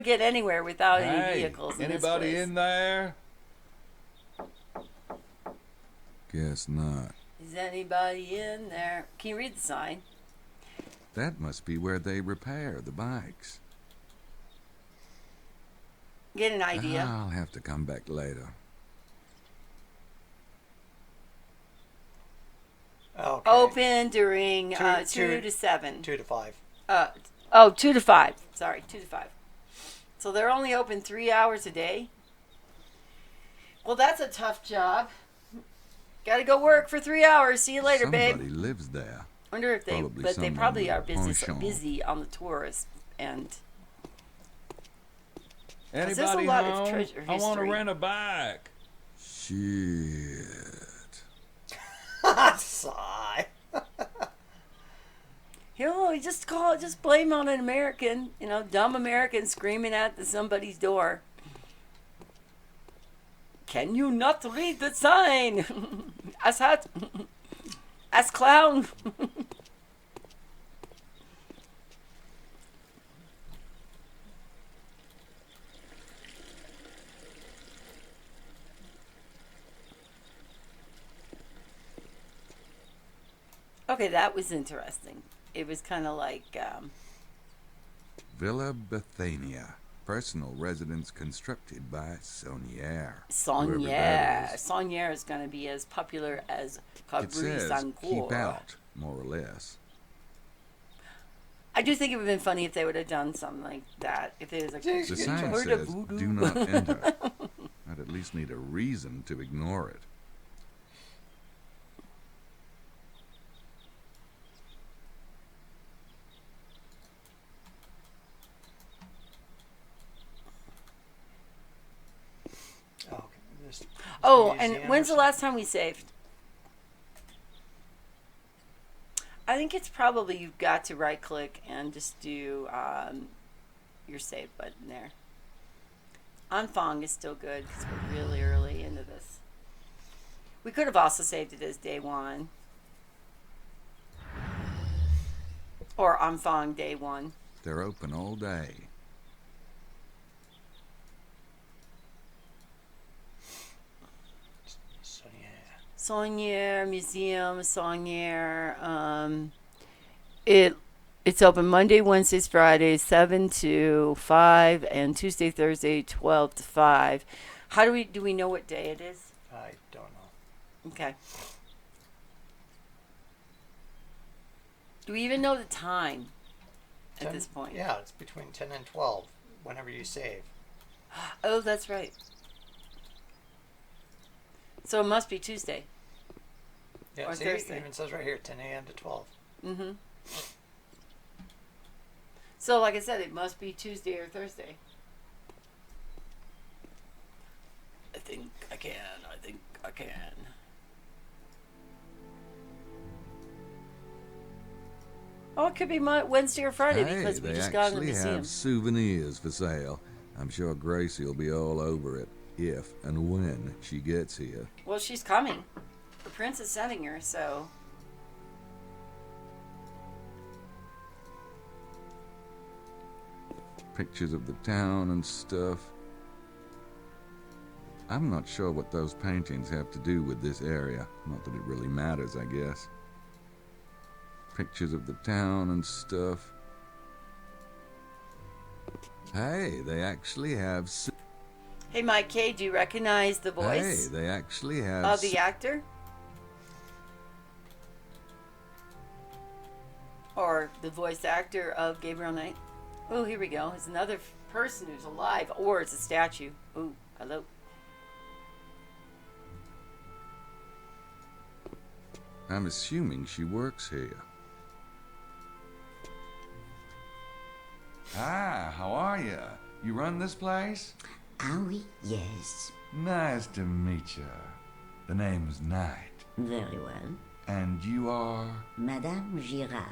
get anywhere without any Hey, vehicles in this anybody place. in there? Guess not. Is anybody in there? Can you read the sign? That must be where they repair the bikes. Get an idea. I'll have to come back later. Okay. Open during Two- 2 to 7. 2 to 5. 2 to 5. Sorry, 2 to 5. So they're only open 3 hours a day. Well, that's a tough job. Got to go work for 3 hours. See you later, babe. Somebody lives there. Wonder if they, Probably but they someone probably with are a busy penchant. on the tourist end. Anybody there's a lot of home? treasure I want to history. rent a bike. Shit. Sigh. Just blame on an American, dumb American screaming at somebody's door. Can you not read the sign? As clown. Okay, that was interesting. It was kind of like Villa Bethania. Personal residence constructed by Saunier. Saunier. Saunier is going to be as popular as It Cabri says Sancour. keep out, more or less. I do think it would have been funny if they would have done something like that. If it was like, The sign heard says of voodoo? do not enter. I'd at least need a reason to ignore it. Okay. This Oh, museum and or when's the something? last time we saved? I think it's probably you've got to right click and just do your save button there. Anfang is still good because we're really early into this. We could have also saved it as day one. Or Anfang day one. They're open all day. So, yeah. Saunier Museum, Saunier. It's open Monday, Wednesdays, Fridays, 7 to 5, and Tuesday, Thursday, 12 to 5. Do we know what day it is? I don't know. Okay. Do we even know the time at 10 this point? Yeah, it's between 10 and 12 whenever you save. Oh, that's right. So it must be Tuesday. Yeah, Or see, Thursday. it even says right here 10 a.m. to 12. Mm-hmm. So, like I said, it must be Tuesday or Thursday. I think I can. Oh, it could be Wednesday or Friday Hey, because we they just got in the actually museum. have souvenirs for sale. I'm sure Gracie will be all over it if and when she gets here. Well, she's coming. The prince is sending her, so. Pictures of the town and stuff. I'm not sure what those paintings have to do with this area. Not that it really matters, I guess. Pictures of the town and stuff. Hey, they actually have... Hey, Mike K, do you recognize the voice Hey, they actually have... of the actor? Or the voice actor of Gabriel Knight? Oh, here we go. It's another person who's alive, or it's a statue. Ooh, hello. I'm assuming she works here. Hi, how are you? You run this place? Ah oui, yes. Nice to meet you. The name's Knight. Very well. And you are? Madame Girard,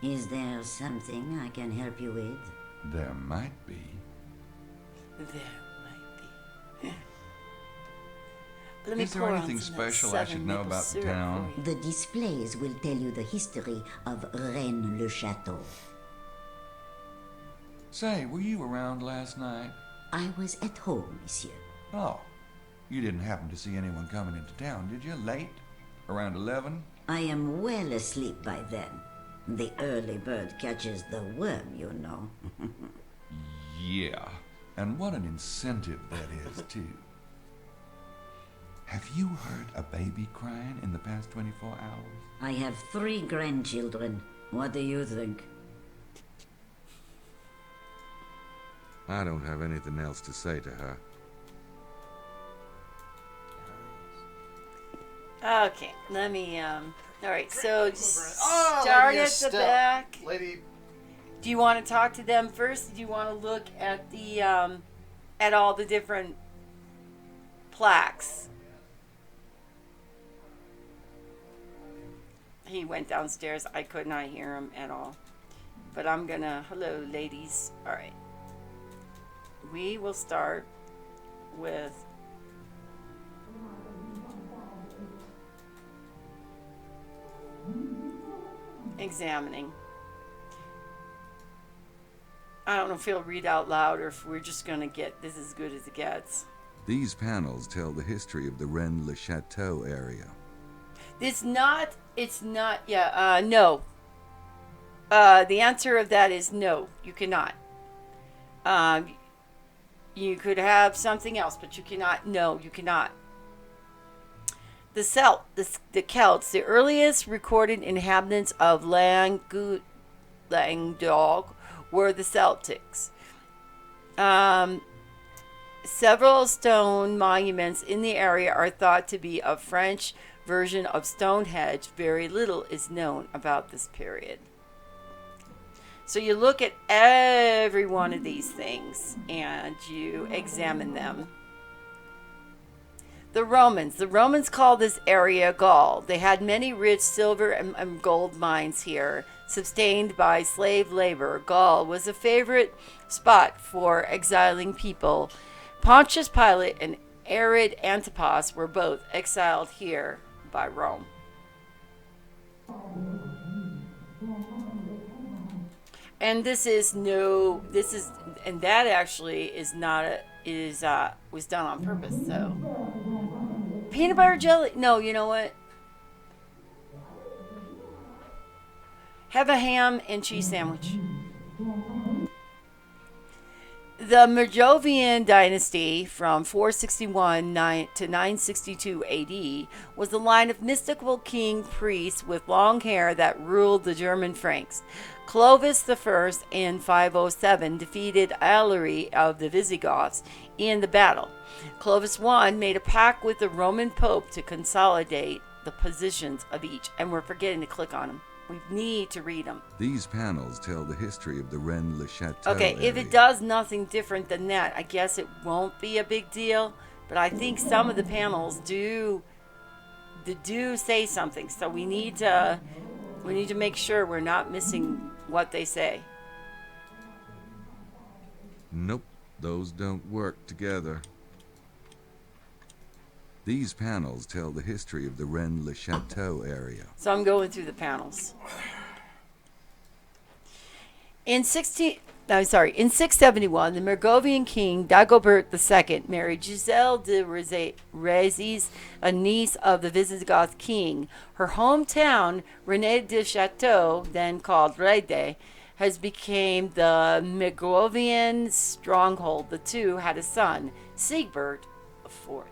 is there something I can help you with? There might be. There might be. Let me Is there pour on anything some of that special I should 7 know maple about the syrup town? for you. The displays will tell you the history of Rennes-le-Château. Say, were you around last night? I was at home, monsieur. Oh, you didn't happen to see anyone coming into town, did you? Late? Around 11? I am well asleep by then. The early bird catches the worm, you know. Yeah. And what an incentive that is, too. Have you heard a baby crying in the past 24 hours? I have 3 grandchildren. What do you think? I don't have anything else to say to her. Okay, let me, all right, so just Oh, start lady at is the still- back. Lady, Do you want to talk to them first? Do you want to look at the, at all the different plaques? He went downstairs. I could not hear him at all. But I'm gonna, hello ladies. All right. We will start with examining. I don't know if he'll read out loud or if we're just gonna get this as good as it gets. These panels tell the history of the Rennes-le-Château area. No. The answer of that is no, you cannot. You could have something else, but you cannot. No, you cannot. The Celts, the earliest recorded inhabitants of Languedoc, were the Celtics. Several stone monuments in the area are thought to be a French version of Stonehenge. Very little is known about this period. So you look at every one of these things and you examine them. The Romans called this area Gaul. They had many rich silver and gold mines here, sustained by slave labor. Gaul was a favorite spot for exiling people. Pontius Pilate and Herod Antipas were both exiled here by Rome. And that actually was done on purpose. So, peanut butter jelly? No, you know what? Have a ham and cheese sandwich. The Merovingian dynasty from 461 to 962 AD was a line of mystical king priests with long hair that ruled the German Franks. Clovis I in 507 defeated Alaric of the Visigoths in the battle. Clovis I made a pact with the Roman Pope to consolidate the positions of each. And we're forgetting to click on them. We need to read them. These panels tell the history of the Rennes-le-Château Okay, area. if it does nothing different than that, I guess it won't be a big deal. But I think some of the panels do say something. So we need to make sure we're not missing what they say. Nope, those don't work together. These panels tell the history of the Rennes-le-Château area. So I'm going through the panels. In 671, the Merovingian king Dagobert II married Giselle de Rezes, a niece of the Visigoth king. Her hometown, Rennes de Château, then called Rede, has become the Merovingian stronghold. The two had a son, Sigebert IV.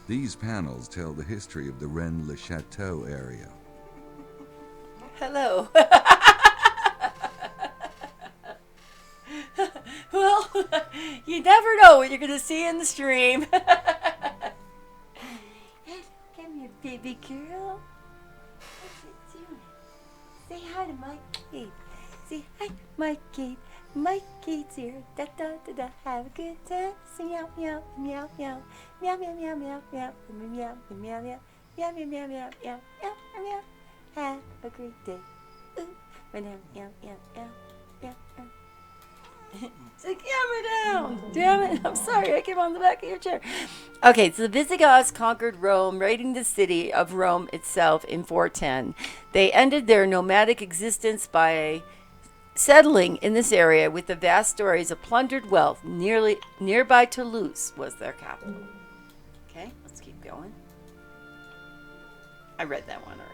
These panels tell the history of the Rennes-le-Château area. Hello. Well, you never know what you're going to see in the stream. Come here, baby girl. What's it doing? Say hi to my Kate. Say hi, my Kate. My Kate's here. Da da da da. Have a good time. Sing meow meow meow meow meow meow meow meow meow meow meow meow meow meow meow meow meow meow meow. Have a great day. Ooh. Meow meow meow meow meow meow. Sit the camera down. Damn it. I'm sorry. I came on the back of your chair. Okay, so the Visigoths conquered Rome, raiding the city of Rome itself in 410. They ended their nomadic existence by Settling in this area with the vast stories of plundered wealth, nearby Toulouse was their capital. Okay, let's keep going. I read that one already.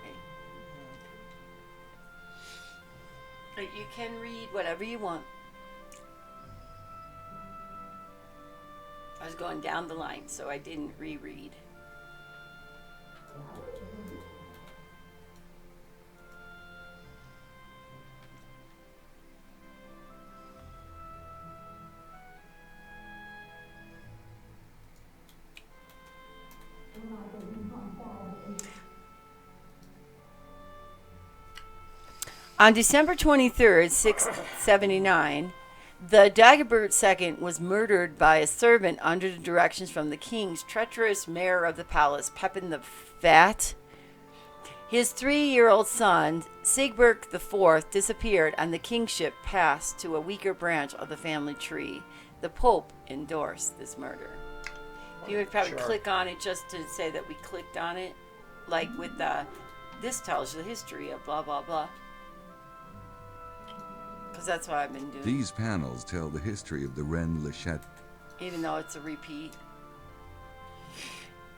You can read whatever you want. I was going down the line, so I didn't reread. On December 23rd, 679, the Dagobert II was murdered by a servant under the directions from the king's treacherous mayor of the palace, Pepin the Fat. His 3-year-old son, Sigebert IV, disappeared, and the kingship passed to a weaker branch of the family tree. The Pope endorsed this murder. You would probably click on it just to say that we clicked on it, like with this tells you the history of blah, blah, blah. Because that's what I've been doing. These panels tell the history of the Rennes-le-Château. Even though it's a repeat.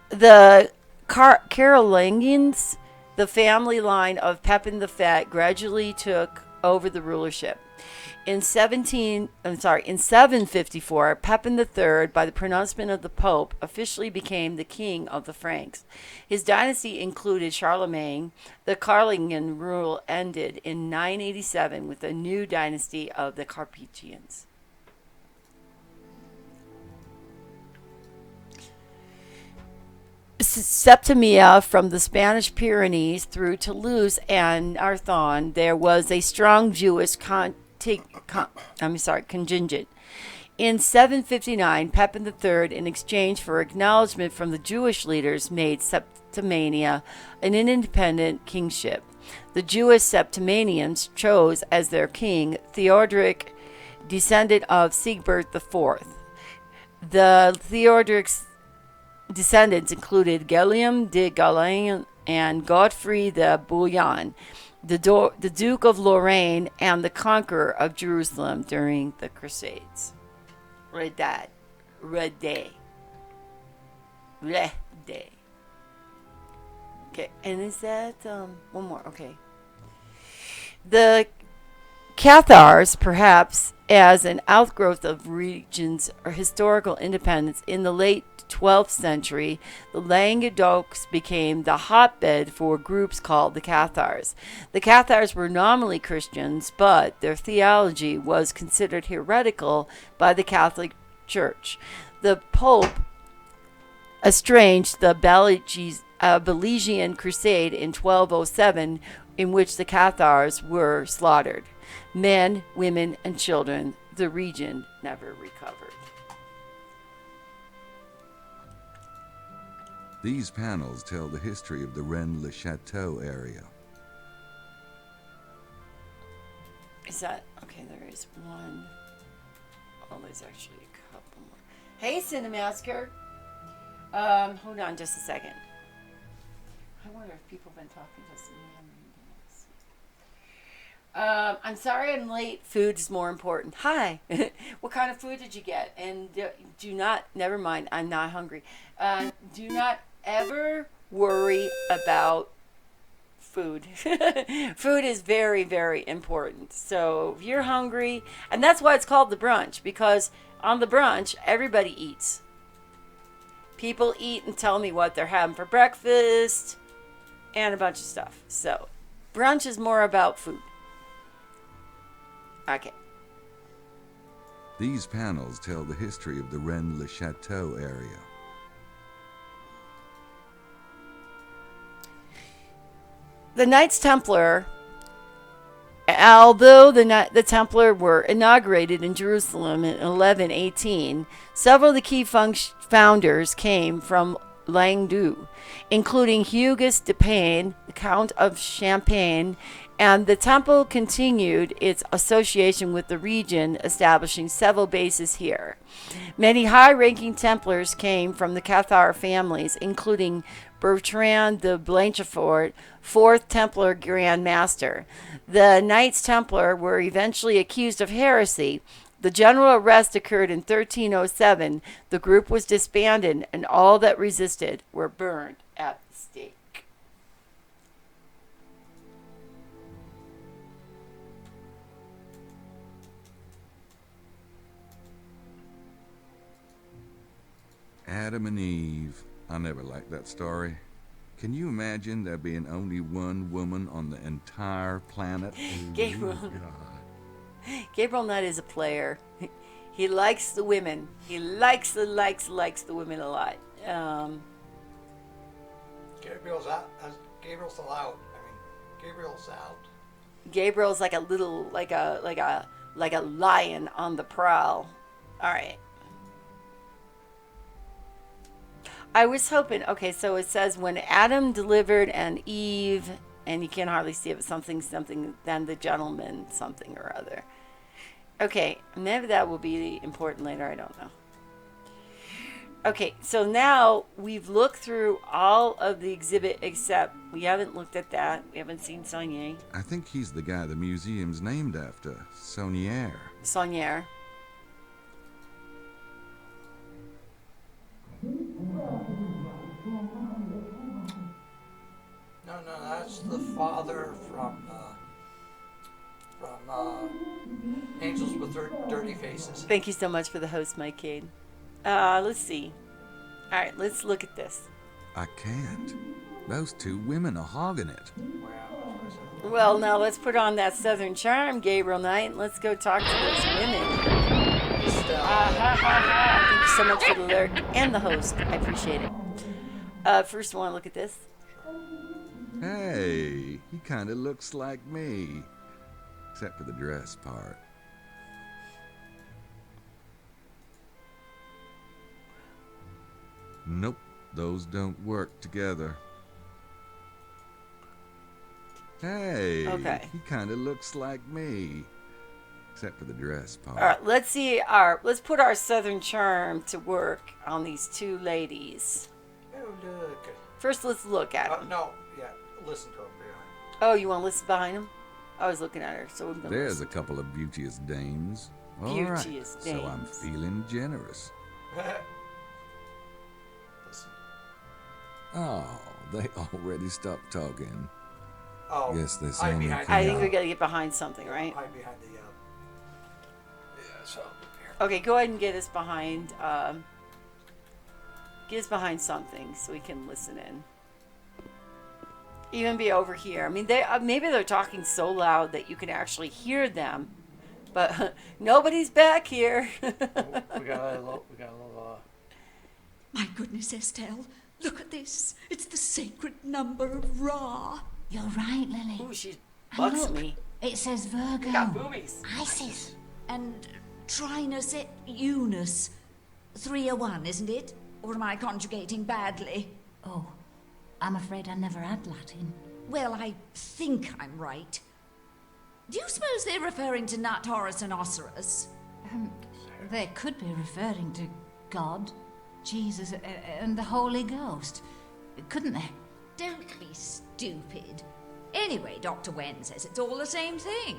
The Carolingians, the family line of Pepin the Fat, gradually took over the rulership. In 754, Pepin III, by the pronouncement of the Pope, officially became the king of the Franks. His dynasty included Charlemagne. The Carolingian rule ended in 987 with a new dynasty of the Carpathians. Septimia, from the Spanish Pyrenees through Toulouse and Arthon, there was a strong Jewish contingent. In 759, Pepin III, in exchange for acknowledgement from the Jewish leaders, made Septimania an independent kingship. The Jewish Septimanians chose as their king Theodoric, descendant of Sigebert IV. The Theodoric's descendants included Guillaume de Gaulle and Godfrey de Bouillon, the Duke of Lorraine, and the conqueror of Jerusalem during the Crusades. Redad. Okay, and is that one more? Okay. The Cathars, perhaps as an outgrowth of regions or historical independence in the late 12th century, the Languedocs became the hotbed for groups called the Cathars. The Cathars were nominally Christians, but their theology was considered heretical by the Catholic Church. The Pope estranged the Belagian Crusade in 1207, in which the Cathars were slaughtered. Men, women, and children. The region never recovered. These panels tell the history of the Rennes-le-Château area. Is that okay? There is one. Oh, there's actually a couple more. Hey, Cinemasker. Hold on just a second. I wonder if people have been talking to me. I'm sorry I'm late. Food is more important. Hi. What kind of food did you get? And do not, never mind, I'm not hungry. Do not ever worry about food. Food is very, very important. So if you're hungry, and that's why it's called the brunch, because on the brunch, everybody eats. People eat and tell me what they're having for breakfast and a bunch of stuff. So brunch is more about food. Okay. These panels tell the history of the Rennes-le-Château area. The Knights Templar, although the Templar were inaugurated in Jerusalem in 1118, several of the key founders came from Languedoc, including Hugues de Payne, the Count of Champagne, And the temple continued its association with the region, establishing several bases here. Many high-ranking Templars came from the Cathar families, including Bertrand de Blanchefort, 4th Templar Grand Master. The Knights Templar were eventually accused of heresy. The general arrest occurred in 1307. The group was disbanded, and all that resisted were burned at the stake. Adam and Eve. I never liked that story. Can you imagine there being only one woman on the entire planet? Gabriel, Gabriel Knight is a player. He likes the women. He likes the women a lot. Gabriel's out. Gabriel's still out. I mean, Gabriel's out. Gabriel's like a little, like a lion on the prowl. All right. I was hoping. Okay, so it says when Adam delivered and Eve, and you can hardly see it, but something, then the gentleman, something or other. Okay, maybe that will be important later. I don't know. Okay, so now we've looked through all of the exhibit except we haven't looked at that. We haven't seen Saunier. I think he's the guy the museum's named after, Saunier. Saunier. No, that's the father from Angels with Dirty Faces. Thank you so much for the host, Mike Cade. Let's see. All right, let's look at this. I can't. Those two women are hogging it. Well, now let's put on that Southern charm, Gabriel Knight, and let's go talk to those women. Thank you so much for the lyric and the host. I appreciate it. First, I want to look at this. Hey, he kind of looks like me. Except for the dress part. Nope, those don't work together. Hey, Okay. he kind of looks like me. Except for the dress part. All right, let's put our Southern charm to work on these two ladies. Oh, look. First, let's look at them. No, yeah, listen to him behind. Oh, you want to listen behind them? I was looking at her, so we're gonna There's listen. a couple of beauteous dames. All Beauteous right, so I'm dames. feeling generous. Listen. Oh, they already stopped talking. Oh, Guess they're I'm saying behind. I think we got to get behind something, right? I'm behind the. Yeah, so here. Okay, go ahead and get us behind something so we can listen in. Even be over here. I mean, maybe they're talking so loud that you can actually hear them, but nobody's back here. We got a little. My goodness, Estelle, look at this. It's the sacred number of Ra. You're right, Lily. Ooh, she And bucks look, me. it says Virgo. Got boobies. Isis. And Trinus et Unus. 301, isn't it? Or am I conjugating badly? Oh, I'm afraid I never had Latin. Well, I think I'm right. Do you suppose they're referring to Nut, Horus, and Osiris? They could be referring to God, Jesus, and the Holy Ghost, couldn't they? Don't be stupid. Anyway, Dr. Wen says it's all the same thing.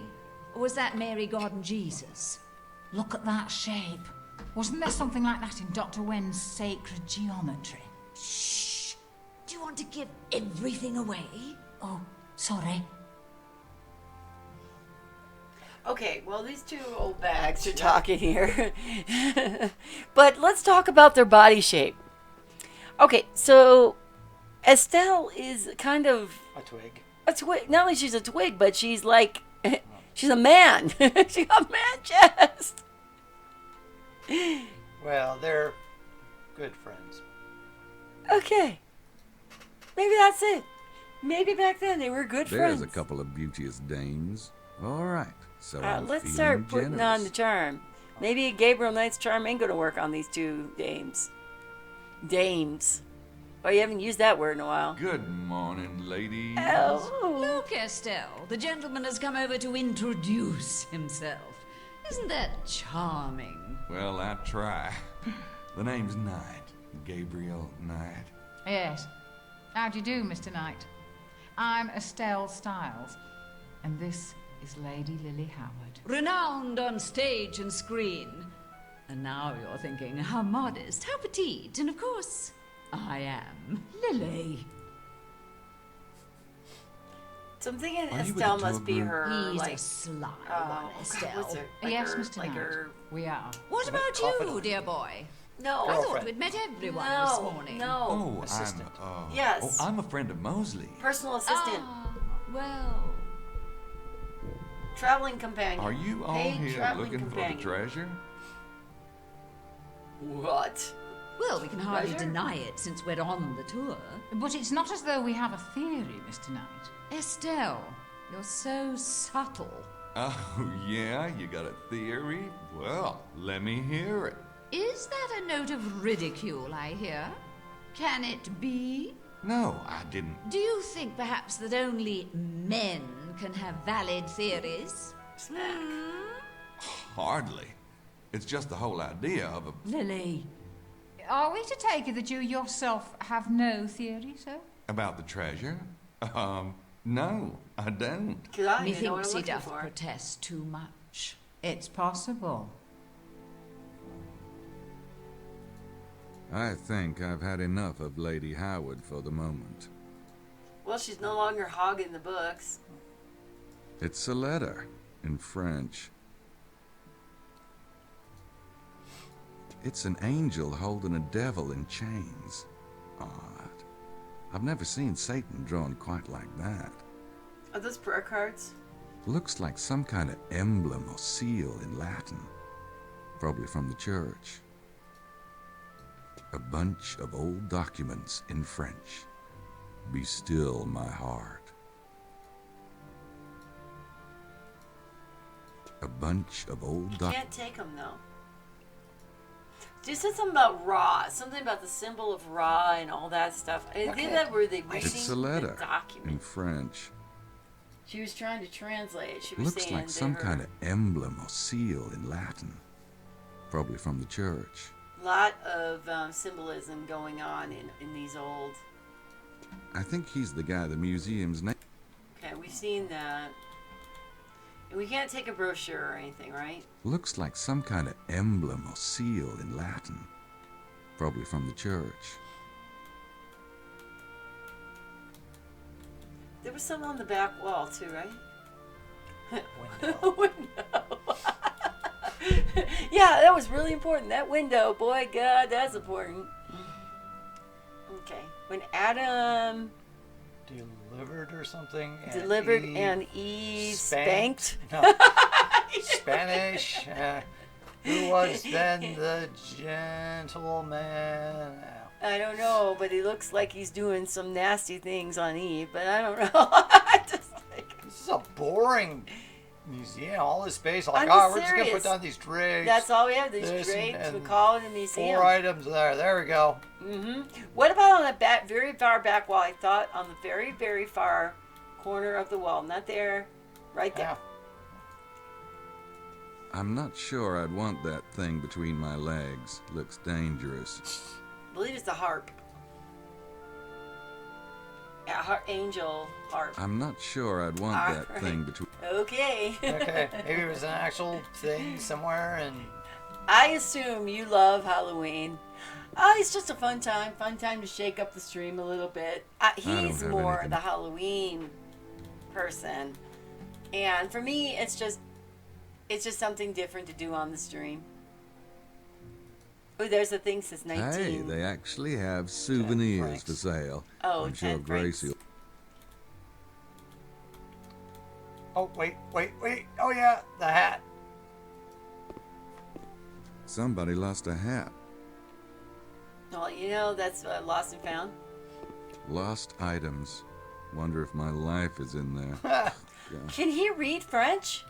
Or was that Mary, God, and Jesus? Look at that shape. Wasn't there something like that in Dr. Wen's sacred geometry? Shh! Do you want to give everything away? Oh, sorry. Okay, well, these two old bags are talking here. But let's talk about their body shape. Okay, so Estelle is kind of A twig. a twig. Not only she's a twig, but she's like, she's a man. She got man chest. Well, they're good friends. Okay. Maybe that's it. Maybe back then they were good friends. There's a couple of beauteous dames. All right, so I'm Let's feeling start putting generous. on the charm. Maybe Gabriel Knight's charm ain't gonna work on these two dames. Dames. Oh, you haven't used that word in a while. Good morning, ladies. Oh. Look, Estelle, the gentleman has come over to introduce himself. Isn't that charming? Well, I try. The name's Knight. Gabriel Knight. Yes. How do you do, Mr. Knight? I'm Estelle Styles, and this is Lady Lily Howard. Renowned on stage and screen. And now you're thinking, how modest, how petite, and of course, I am Lily. So I'm thinking Are you with Estelle the must be tour her, He's like, a sly oh, one, God, Estelle. what's her, like Yes, her, Mr. like Knight. her, We are. What about you, Confidant. dear boy? no, I thought Girlfriend. we'd met everyone no, this morning. no, Oh, Assistant. Yes. Oh, I'm a friend of Mosley. personal assistant, Ah, well, traveling companion. Are you all Paid here traveling looking companion. for the treasure? What? well, we can hardly Pleasure? deny it since we're on the tour. But it's not as though we have a theory, Mr. Knight. Estelle, you're so subtle. Oh, yeah? You got a theory? Well, let me hear it. Is that a note of ridicule I hear? Can it be? No, I didn't. Do you think perhaps that only men can have valid theories? Hardly. It's just the whole idea of a... Lily. Are we to take it that you yourself have no theory, sir? About the treasure? No, I don't. Because I don't even know what Methinks I'm he looking doth for. protest too much. It's possible. I think I've had enough of Lady Howard for the moment. Well, she's no longer hogging the books. It's a letter in French. It's an angel holding a devil in chains. Odd. I've never seen Satan drawn quite like that. Are those prayer cards? Looks like some kind of emblem or seal in Latin. Probably from the church. A bunch of old documents in French. Be still, my heart. A bunch of old You can't take them, though. You said something about Ra, something about the symbol of Ra and all that stuff. I think that were they reading It's a letter the document. in French. She was trying to translate. She was Looks saying like they some were kind of emblem or seal in Latin. Probably from the church. lot of symbolism going on in these old. I think he's the guy the museum's name. Okay, we've seen that. And we can't take a brochure or anything, right? Looks like some kind of emblem or seal in Latin. Probably from the church. There was some on the back wall too, right? Window. Window. Yeah, that was really important. That window, boy, God, that's important. Okay, when Adam Delivered or something. delivered Eve and Eve spanked. No. Spanish. Who was then the gentleman? I don't know, but he looks like he's doing some nasty things on Eve, but I don't know. I just like, This is a boring museum. All this space. Like, I'm oh, just we're just going to serious. put down these drapes. that's all we have. These This drapes. We and call it a museum. 4 items there. There we go. What about on the back, very far back wall? I thought on the very, very far corner of the wall. Not there, right there. Yeah. I'm not sure I'd want that thing between my legs. Looks dangerous. I believe it's a harp. Yeah, angel harp. I'm not sure I'd want that Alright. thing between... Okay. Okay. Maybe it was an actual thing somewhere and... I assume you love Halloween. It's just a fun time to shake up the stream a little bit. don't He's have more anything. the Halloween person, and for me, it's just something different to do on the stream. Oh, there's a thing says 19. Hey, they actually have souvenirs Franks. for sale. Oh, I'm sure 10 Gracie francs. will... Oh, wait. Oh, yeah. The hat. Somebody lost a hat. Well, you know that's lost and found. Lost items. Wonder if my life is in there. Can he read French?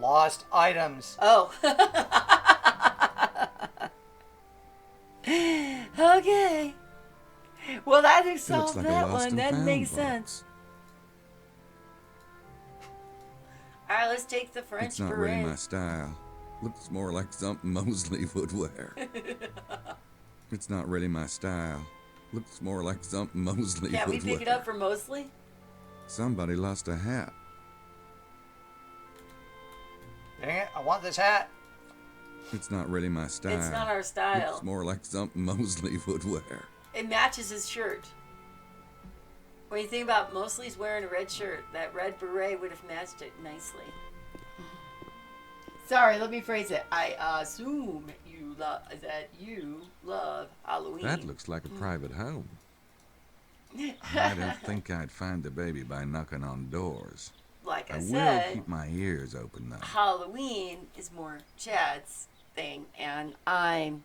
Lost items. Oh. Okay. Well, that It looks solves like a that lost one. and That found makes box. sense. All right, let's take the French It's not really my beret. style. Looks more like something Mosley would wear. It's not really my style. Looks more like something Mosley Can't we would pick wear. it up for Mosley? Somebody lost a hat. Dang it, I want this hat. It's not really my style. It's not our style. Looks more like something Mosley would wear. It matches his shirt. When you think about Mosley's wearing a red shirt, that red beret would have matched it nicely. Sorry, let me phrase it. I assume that you love Halloween. That looks like a private home. I don't think I'd find the baby by knocking on doors. Like I I will said, keep my ears open, though. Halloween is more Chad's thing, and I'm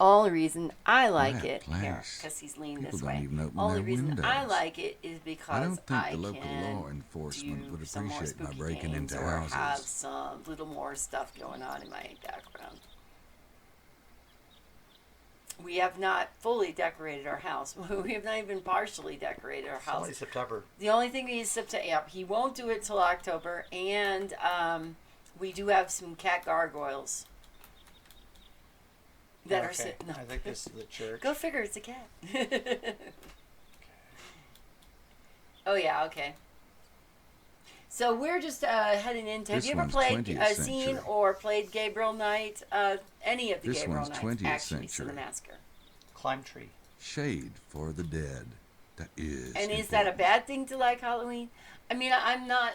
only reason I like That it here place. because he's leaning People this don't way. even open Only their reason windows. I like it is because I don't think I the local can law enforcement do would some more appreciate my spooky breaking games into or have houses. some little more stuff going on in my background. We have not fully decorated our house. We have not even partially decorated our It's house. only September. The only thing is September. Yeah, he won't do it till October, and we do have some cat gargoyles that are Okay, sitting. I think this is the church. Go figure, it's a cat. Oh yeah, okay. So we're just heading into. Have This you ever one's played, 20th seen, century. or played Gabriel Knight? Any of the This Gabriel one's Knights, 20th actually, century. Cinemassacre. Climb tree. Shade for the dead. That is. And is that a important. bad thing to like Halloween? I mean, I'm not.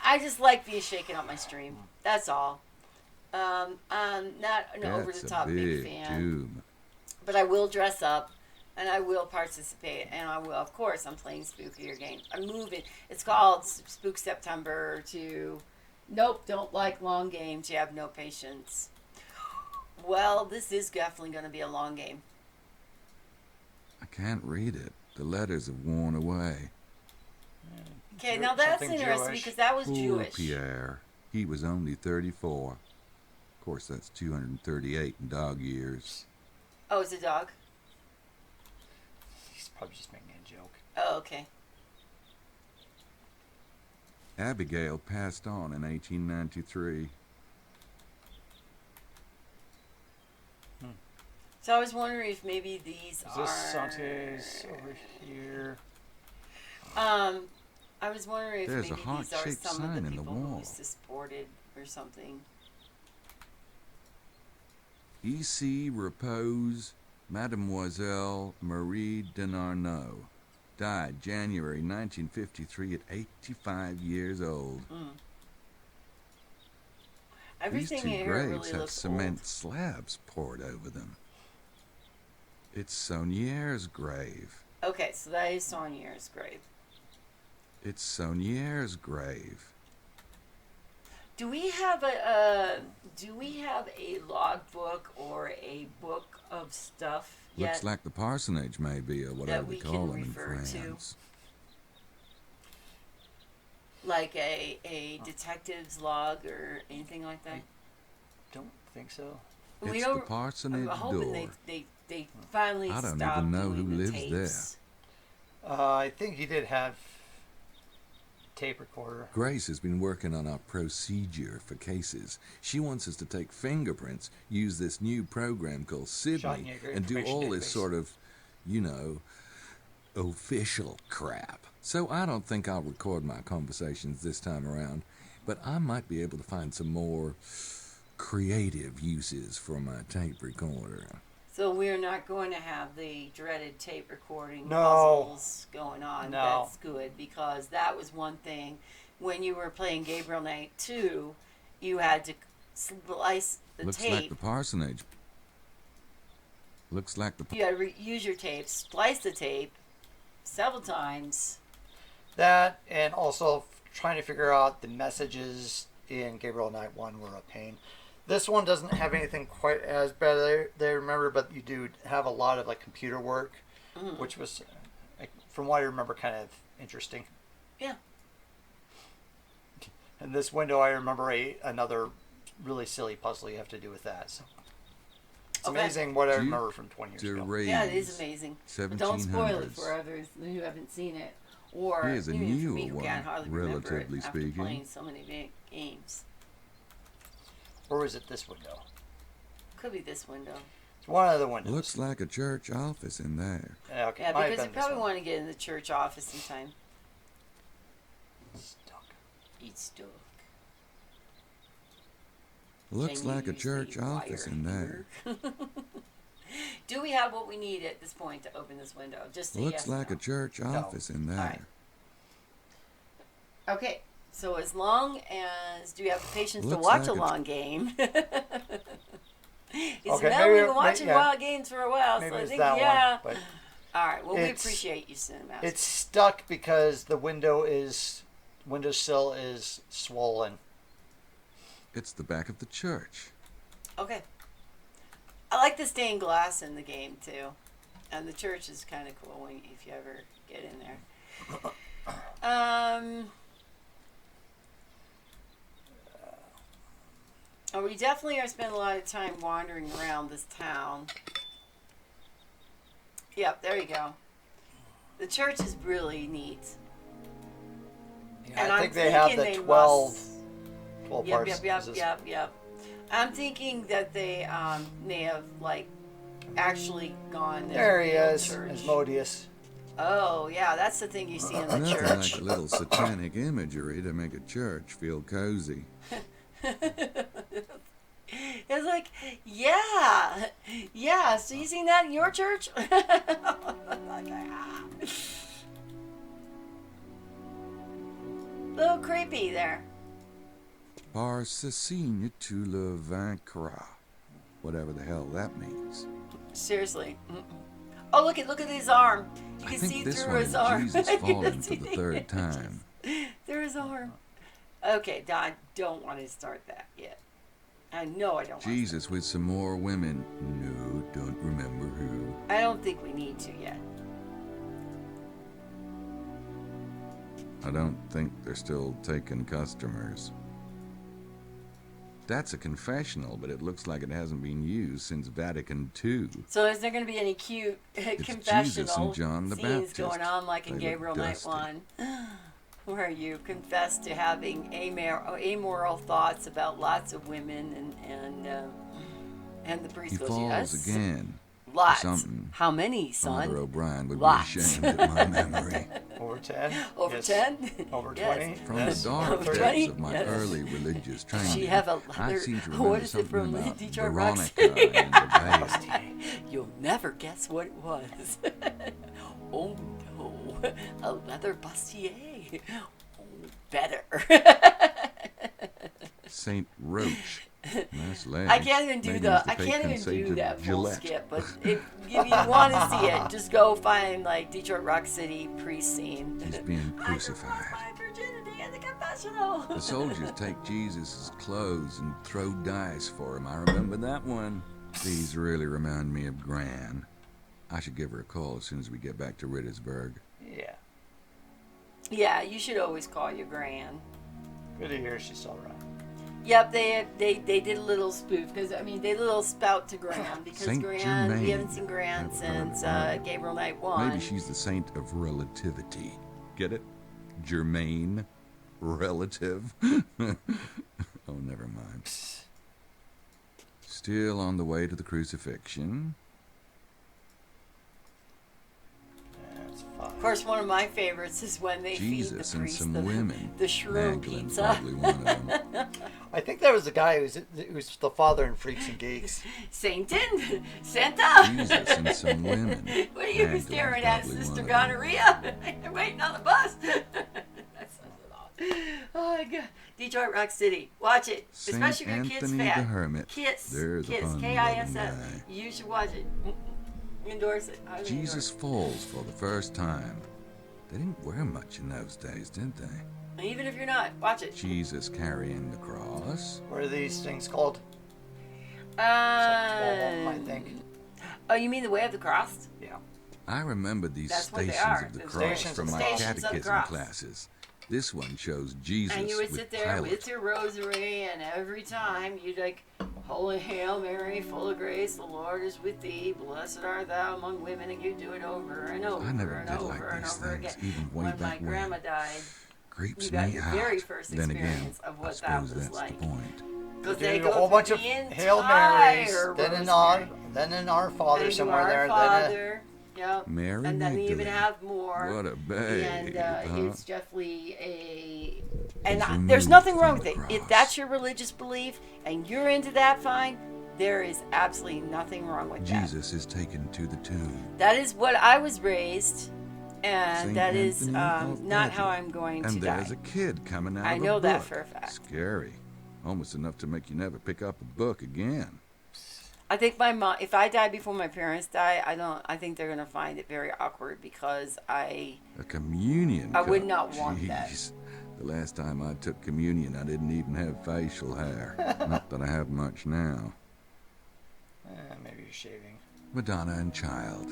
I just like being shaken up my stream. That's all. I'm not an over That's the a top big big fan, doom. but I will dress up and I will participate, and I will. Of course, I'm playing spookier games. I'm moving. It's called Spook September to. Nope, don't like long games. You have no patience. Well, this is definitely going to be a long game. I can't read it. The letters have worn away. Okay, Jew- now that's something interesting Jewish. because that was Poor Jewish. Pierre. He was only 34. Of course, that's 238 in dog years. Oh, it's a dog? He's probably just making a joke. Oh, okay. Abigail passed on in 1893. So I was wondering if maybe these Is are. this Sante's over here? I was wondering if There's a maybe these are heart-shaped some of sign the in the people who wall. used to support it or something. E.C. Repose, Mademoiselle Marie Denarneau. Died January 1953 at 85 years old. Everything These two here graves really have looks cement old. slabs poured over them. It's Saunier's grave. Okay, so that is Saunier's grave. It's Saunier's grave. Do we have a logbook or a book of stuff yet? Looks like the parsonage may be, or whatever we they call can them in refer to. France. Like a detective's log or anything like that? Don't think so. We It's don't- the parsonage I'm hoping door. they finally I don't stopped even know doing who the lives tapes. I think he did have tape recorder. Grace has been working on our procedure for cases. She wants us to take fingerprints, use this new program called Sydney, Schottenjäger and do Information all this Database. sort of, official crap. So I don't think I'll record my conversations this time around, but I might be able to find some more creative uses for my tape recorder. So we're not going to have the dreaded tape recording No. puzzles going on. No. That's good because that was one thing. When you were playing Gabriel Knight 2, you had to slice the Looks tape. like the parsonage. Looks like the You had to use your tape, splice the tape several times. That and also trying to figure out the messages in Gabriel Knight 1 were a pain. This one doesn't have anything quite as bad, they remember, but you do have a lot of like computer work, which was, from what I remember, kind of interesting. Yeah. And this window, I remember another really silly puzzle you have to do with that. So. It's amazing what I remember from 20 years ago. Yeah, it is amazing. But don't spoil it for others who haven't seen it. Or Here's a even for newer me who one, can't hardly remember it relatively after speaking. playing so many games. Or is it this window? Could be this window. It's one of the windows. Looks like a church office in there. Yeah, okay. Yeah, might have because you been this probably one. want to get in the church office in time. Stuck. Eat stuck. Looks Can you like a use church the office wire in there. here? Do we have what we need at this point to open this window? Just say Looks yes or like no. a church office in there. Alright. Okay, so as long as do you have the patience to Looks watch like a a long game? It's Okay, now maybe- we've been watching yeah. wild games for a while, Maybe so I it's think that yeah. one. But All right, well we It's- appreciate you, Cinemaster. it's stuck because the windowsill is swollen. It's the back of the church. Okay. I like the stained glass in the game too, and the church is kind of cool when if you ever get in there. We definitely are spending a lot of time wandering around this town. Yep, there you go. The church is really neat. Yeah, And I I'm think they have thinking the they 12, must- 12 Yep, parts. yep, yep, Is this- yep. I'm thinking that they may have like actually gone. There he real is, church. Asmodeus. Oh yeah, that's the thing you see in the Nothing church. like a little satanic imagery to make a church feel cozy. It's like, yeah. So you seen that in your church? Little creepy there. Par Cecigne tu le vaincras. Whatever the hell that means. Seriously. Mm-mm. Oh, look at his arm. You I can think see this through one his is arm. Jesus You can falling see for the third time. through his arm. Okay, I don't want to start that yet. I know I don't want to. Jesus with some more women. No, don't remember who. I don't think we need to yet. I don't think they're still taking customers. That's a confessional, but it looks like it hasn't been used since Vatican II. So is there going to be any cute Jesus confessional and John the scenes Baptist. going on like in They look Gabriel Knight dusty. 1? Where you confess to having amoral thoughts about lots of women and the priest He goes, falls yes, again. lots. Something. How many, Father son? O'Brien would Lots. be ashamed at my memory. Over 10? Over Yes. 10? Over Yes. 20? From Yes. the dark Over days 20? of my Yes. early religious training, She have a I leather- seem to what remember is it something from about Detroit Rock Veronica City? and the veil. You'll never guess what it was. Oh no, a leather bustier. Oh, better. Saint Roach. Nice legs. I can't even do Maybe the. it's I fake can't even do conceived that full Gillette. skip. But if you want to see it, just go find like Detroit Rock City priest scene. He's being I crucified. lost my virginity in the confessional. The soldiers take Jesus' clothes and throw dice for him. I remember that one. These really remind me of Gran. I should give her a call as soon as we get back to Rittersburg. Yeah. Yeah, you should always call your gran. Good to hear she's all right. Yep, they did a little spoof because they did a little spout to Gran because Saint Gran we Germain. haven't seen Gran Never heard of since her. Gabriel Knight 1. Maybe she's the saint of relativity. Get it? Germain. Relative. Oh, never mind. Still on the way to the crucifixion. That's fine. Of course, one of my favorites is when they Jesus feed the and priest some the, women. the shroom Magdalene's pizza. probably one of them. I think that was the guy who's the father in Freaks and Geeks. Saintin, Santa. Jesus and some women. What are you Magdalene's staring at, probably Sister one of them. Gonorrhea? You're waiting on the bus. That says it all. Oh my God, Detroit Rock City. Watch it, Saint especially if your kid's Anthony fat. the Hermit. Kiss, There's a Kiss, fun-loving Kiss. guy. You should watch it. Endorse it. I mean, Jesus falls for the first time. They didn't wear much in those days, did they? even if you're not, watch it. Jesus carrying the cross. What are these things called? It's like 12 of them, I think. Oh, you mean the Way of the Cross? Yeah. I remember these That's what they stations are. of the The cross stations from of my the cross. Stations of the catechism cross. classes. This one shows Jesus And you would with sit there Pilate. with your rosary, and every time you'd like Holy Hail Mary, full of grace, the Lord is with thee. Blessed art thou among women, and you do it over and over I never and did over like and these over things, again. even way When my back grandma when. died, Creeps you got me your out. very first Then again, experience of I what that suppose was that's like. the point. Because Do they a go whole through bunch of the Hail Marys, entire then an rosary. then an Our Father And somewhere Our there, Father, yep. Mary And then they even Magdalene. have more. What a babe, And huh? it's definitely a. He's And there's removed nothing from wrong the with it. If cross. that's your religious belief and you're into that, fine. There is absolutely nothing wrong with that. Jesus is taken to the tomb. That is what I was raised, and Saint that is Anthony of not how Padua. I'm going to And die. there's a kid coming out I of a know book. that for a fact. Scary. Almost enough to make you never pick up a book again. I think my mom. If I die before my parents die, I think they're gonna find it very awkward because A communion I would cup. not want that. Jeez. The last time I took communion, I didn't even have facial hair. Not that I have much now. maybe you're shaving. Madonna and Child.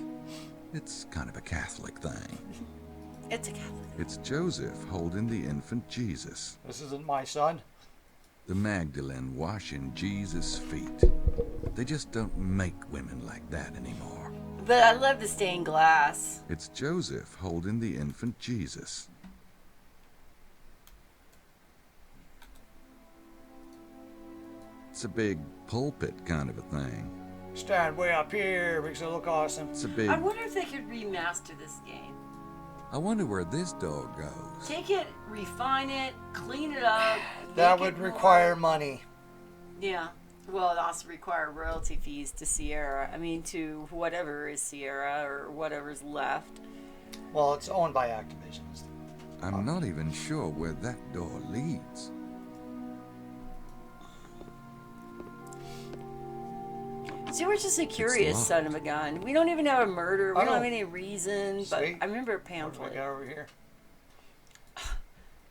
It's kind of a Catholic thing. It's a Catholic. It's Joseph holding the infant Jesus. This isn't my son. The Magdalene washing Jesus' feet. They just don't make women like that anymore. But I love the stained glass. It's Joseph holding the infant Jesus. It's a big pulpit kind of a thing. Stand way up here, makes it look awesome. It's a big... I wonder if they could remaster this game. I wonder where this dog goes. Take it, refine it, clean it up. That make would it more- require money. Yeah. Well, it also require royalty fees to Sierra. I mean, to whatever is Sierra or whatever's left. Well, it's owned by Activision. I'm not even sure where that door leads. See, we're just a curious locked. son of a gun. We don't even have a murder. We Oh. don't have any reason. But Sweet. I remember a What do we pamphlet. got over here?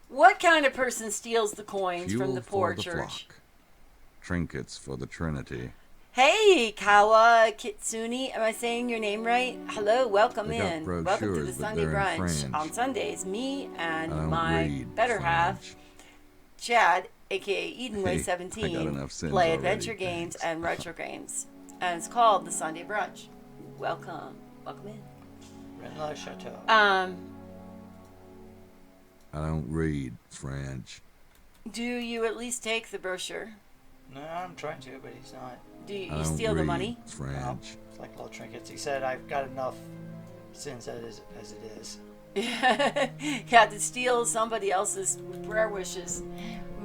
What kind of person steals the coins Fuel from the poor for the church? flock. Trinkets for the Trinity. Hey, Kawa Kitsune. Am I saying your name right? Hello, welcome They got in. Welcome to the brochures, but Sunday they're in brunch. French. On Sundays, me I and don't my read better half, French. Chad, aka Edenway Hey, I got 17, enough sins play already, adventure games thanks. and retro games. And it's called the Sunday Brunch. Welcome. Welcome in. Rennes Chateau. I don't read French. Do you at least take the brochure? No, I'm trying to, but he's not. Do you, I you don't steal the read money? French. It's like little trinkets. He said, I've got enough sins as it is. Yeah, to steal somebody else's prayer wishes.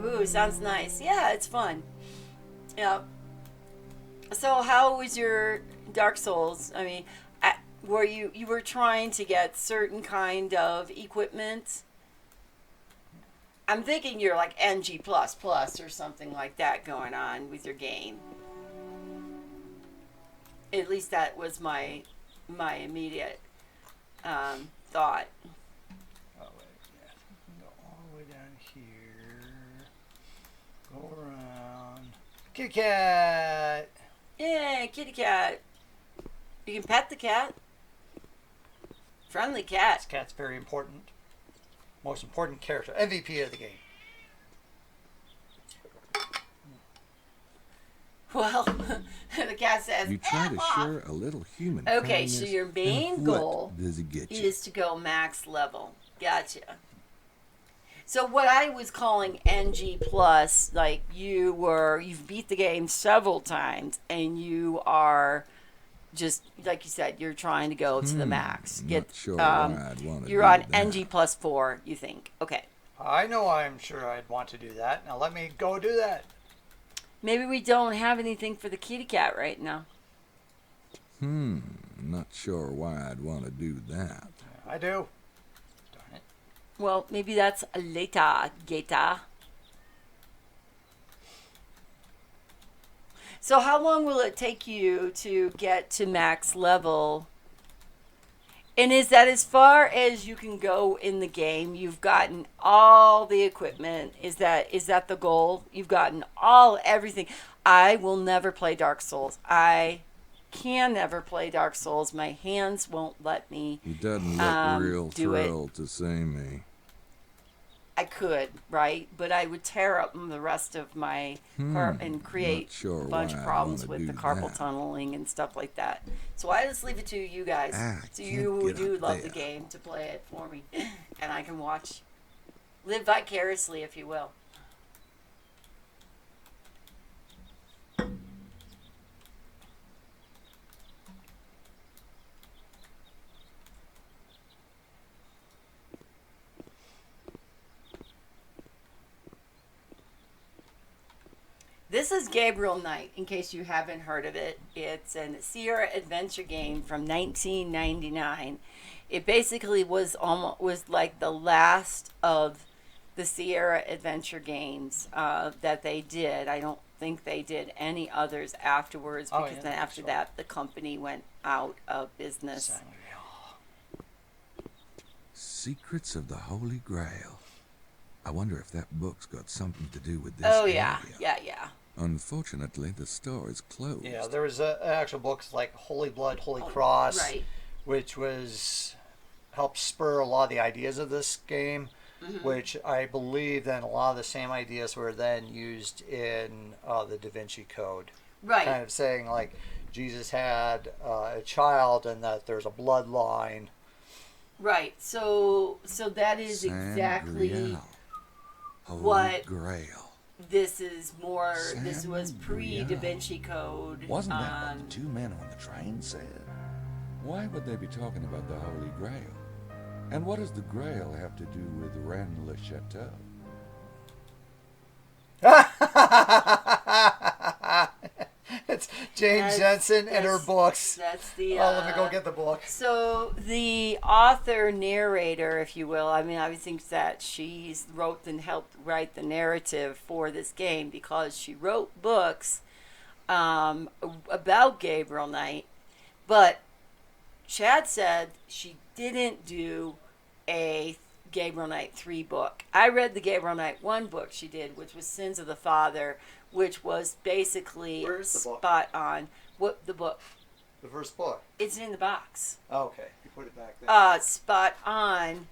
Ooh, sounds nice. Yeah, it's fun. Yeah. So, how was your Dark Souls? I mean, were you were trying to get certain kind of equipment? I'm thinking you're like NG++ or something like that going on with your game. At least that was my immediate thought. Oh, wait. Yeah. Go all the way down here. Go around. Kitty cat! Yeah, kitty cat. You can pet the cat. Friendly cat. This cat's very important. Most important character. MVP of the game. Well, the cat says, You try to "F off." share a little human Okay, so kindness, your main and goal what does it get you? is to go max level. Gotcha. So what I was calling NG plus, like you've beat the game several times and you are just like you said, you're trying to go to the max. Not sure why I'd wanna you're do on that. NG plus 4, you think. Okay. I know I'm sure I'd want to do that. Now let me go do that. Maybe we don't have anything for the kitty cat right now. Not sure why I'd want to do that. I do. Darn it. Well, maybe that's later, Geta. So how long will it take you to get to max level? And is that as far as you can go in the game? You've gotten all the equipment. Is that the goal? You've gotten everything. I will never play Dark Souls. I can never play Dark Souls. My hands won't let me. He doesn't look real do it. thrilled to see me. I could, right? But I would tear up the rest of my car and create Not sure a bunch why of I'd problems wanna with do the carpal that. tunneling and stuff like that. So I just leave it to you guys, I to can't you who get do up love the there. game, to play it for me, and I can watch, live vicariously, if you will. This is Gabriel Knight, in case you haven't heard of it. It's a Sierra adventure game from 1999. It basically was like the last of the Sierra adventure games that they did. I don't think they did any others afterwards, Oh, because yeah, then after so. that the company went out of business. Secrets of the Holy Grail. I wonder if that book's got something to do with this Oh area. yeah. Unfortunately, the store is closed. Yeah, there was an actual books like Holy Blood, Holy Cross, Right. which was helped spur a lot of the ideas of this game, which I believe then a lot of the same ideas were then used in the Da Vinci Code. Right. Kind of saying like Jesus had a child and that there's a bloodline. Right. So that is San exactly Grial. Holy what Grail. this is more. This San was pre Da Grial. Vinci Code. Wasn't that what the two men on the train said? Why would they be talking about the Holy Grail? And what does the Grail have to do with Rennes-le-Chateau? It's Jane Jensen and her books. That's the. Oh, let me go get the book. So the author narrator, if you will, I mean, I would think that she's wrote and helped write the narrative for this game, because she wrote books about Gabriel Knight, but Chad said she didn't do a Gabriel Knight 3 book. I read the Gabriel Knight 1 book she did, which was Sins of the Father, which was basically Where's the book? spot on. What the book? The first book. It's in the box. Oh, okay, you put it back there. Spot on.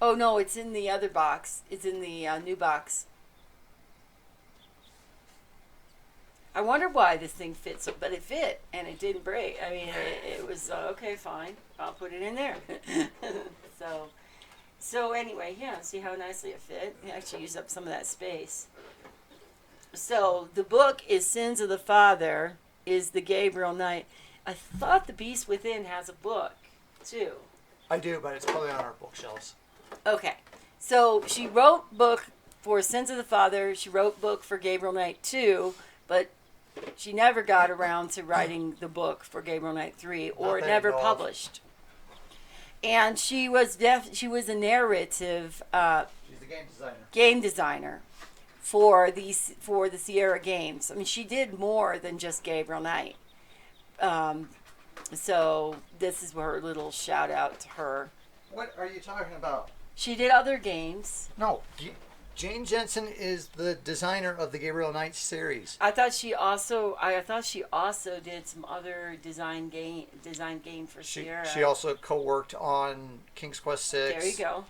Oh no, it's in the other box. It's in the new box. I wonder why this thing fits, but it fit and it didn't break. I mean, it was okay, fine. I'll put it in there. So anyway, yeah. See how nicely it fit. It actually used up some of that space. So the book is Sins of the Father. Is the Gabriel Knight? I thought The Beast Within has a book too. I do, but it's probably on our bookshelves. Okay, so she wrote book for Sins of the Father. She wrote book for Gabriel Knight 2, but she never got around to writing the book for Gabriel Knight 3, or Not that I never know of. published. And she was a narrative She's the game designer. game designer for the Sierra games. I mean, she did more than just Gabriel Knight. So this is her little shout out to her. What are you talking about? She did other games. No, Jane Jensen is the designer of the Gabriel Knight series. I thought she also did some other design game for Sierra. She also co-worked on King's Quest 6. There you go.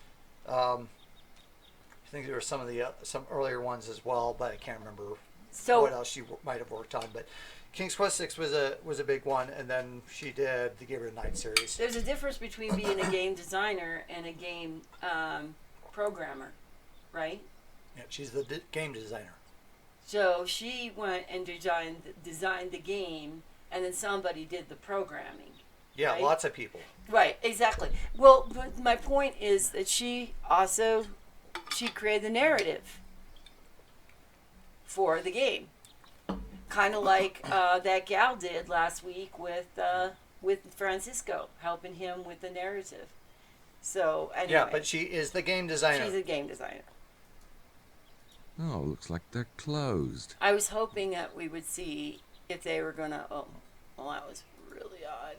I think there were some of the some earlier ones as well, but I can't remember So what else she might have worked on. But King's Quest 6 was a big one, and then she did the Gabriel Knight series. there's a difference between being a game designer and a game programmer, right? Yeah, she's the game designer. So she went and designed the game, and then somebody did the programming. Yeah, Right. lots of people. Right, exactly. Well, but my point is that she created the narrative for the game, kind of like that gal did last week with Francisco, helping him with the narrative. So anyway, Yeah, but she is the game designer. she's a game designer. Oh, looks like they're closed. I was hoping that we would see if they were gonna. Oh, well, that was really odd.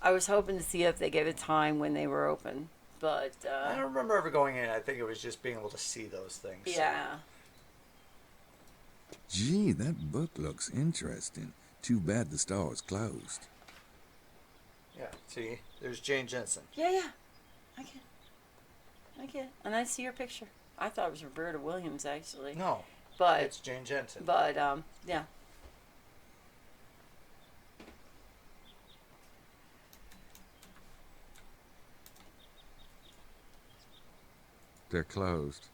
I was hoping to see if they gave a time when they were open, but I don't remember ever going in. I think it was just being able to see those things. yeah. Gee, that book looks interesting. Too bad the store is closed. Yeah. See, there's Jane Jensen. Yeah. I can. I get it. And I see your picture. I thought it was Roberta Williams, actually. No, But, it's Jane Jensen. yeah. They're closed.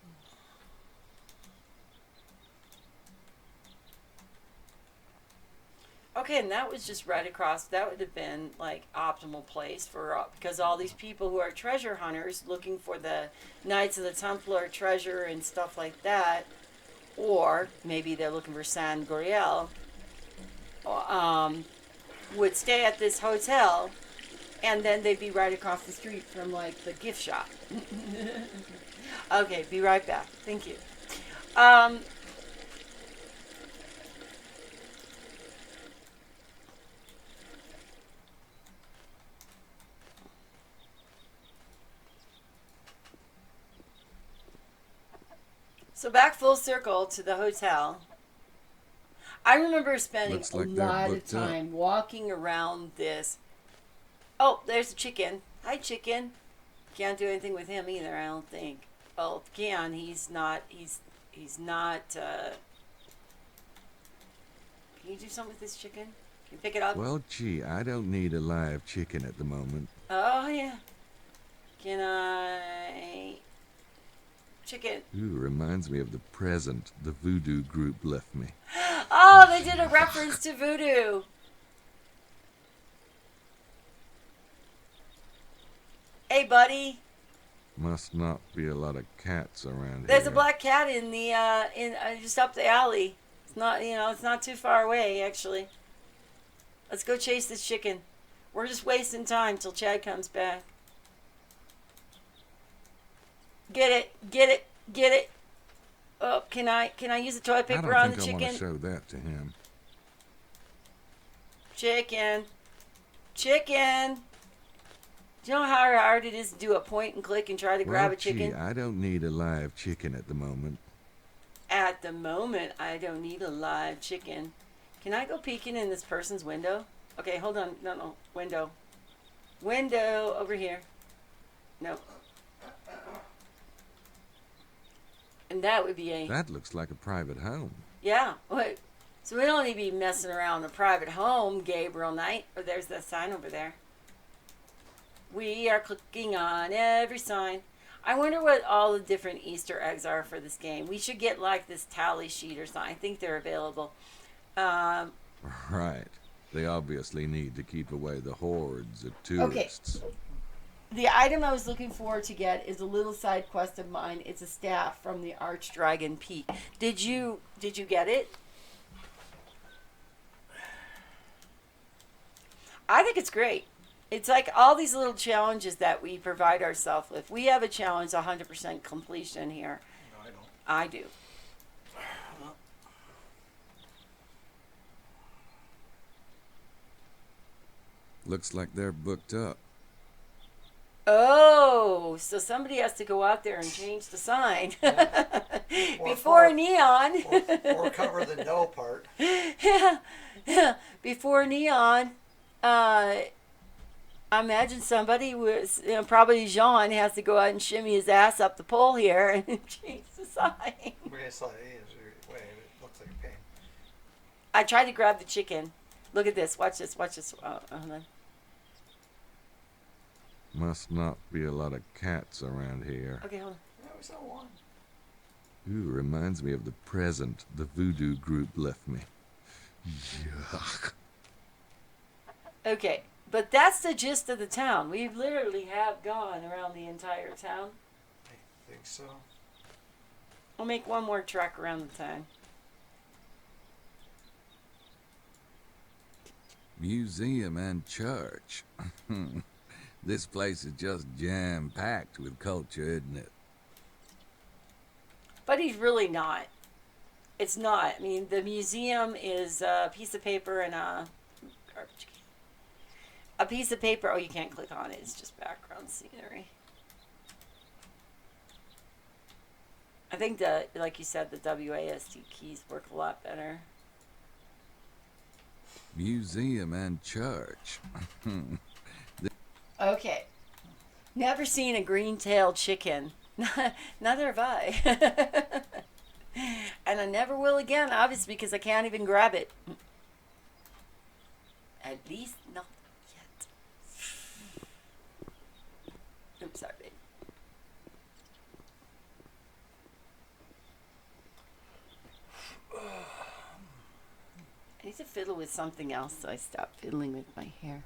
Okay, and that was just right across. That would have been like optimal place for because all these people who are treasure hunters looking for the Knights of the Templar treasure and stuff like that, or maybe they're looking for San Goriel, would stay at this hotel, and then they'd be right across the street from like the gift shop. Okay, be right back. Thank you. So back full circle to the hotel. I remember spending Looks a like they're lot of booked up. time walking around this. Oh, there's a chicken. Hi, chicken. Can't do anything with him either, I don't think. Well, can. He's not. He's not. Can you do something with this chicken? Can you pick it up? Well, gee, I don't need a live chicken at the moment. Oh yeah. Can I? Chicken. Ooh, reminds me of the present the voodoo group left me. Oh, they did a reference to voodoo. Hey, buddy. Must not be a lot of cats around There's here. a black cat in the just up the alley. It's not, it's not too far away actually. Let's go chase this chicken. We're just wasting time till Chad comes back. Get it, get it, get it. Oh, can I use the toilet I paper don't on the think I want to chicken? show that to him. Chicken. Chicken. Do you know how hard it is to do a point and click and try to grab Well, a chicken? gee, I don't need a live chicken at the moment. At the moment, I don't need a live chicken. Can I go peeking in this person's window? Okay, hold on. No. Window. Window over here. No. And that would be a... That looks like a private home. Yeah. Wait. So we don't need to be messing around in a private home, Gabriel Knight. Oh, there's that sign over there. We are clicking on every sign. I wonder what all the different Easter eggs are for this game. We should get like this tally sheet or something. I think they're available. Right. They obviously need to keep away the hordes of tourists. The item I was looking for to get is a little side quest of mine. It's a staff from the Archdragon Peak. Did you get it? I think it's great. It's like all these little challenges that we provide ourselves with. We have a challenge 100% completion here. No, I don't. I do. Looks like they're booked up. Oh, so somebody has to go out there and change the sign. Or Before for- neon. Or cover the no part. Yeah. Before neon, I imagine somebody was, probably Jean has to go out and shimmy his ass up the pole here and change the sign. It's like, it looks like a pain. I tried to grab the chicken. Look at this. Watch this. Watch this. Hold on. Must not be a lot of cats around here. Okay, hold on. No, we saw one. Ooh, reminds me of the present the voodoo group left me. Yuck. Okay, but that's the gist of the town. We literally have gone around the entire town. I think so. We'll make one more trek around the town. Museum and church. This place is just jam-packed with culture, isn't it? But he's really not. It's not. I mean, the museum is a piece of paper and a garbage can. A piece of paper. Oh, you can't click on it. It's just background scenery. I think like you said, the WASD keys work a lot better. Museum and church. Okay. Never seen a green-tailed chicken Neither have I. And I never will again, obviously, because I can't even grab it. At least not yet. Oops, sorry, babe. I need to fiddle with something else, so I stop fiddling with my hair.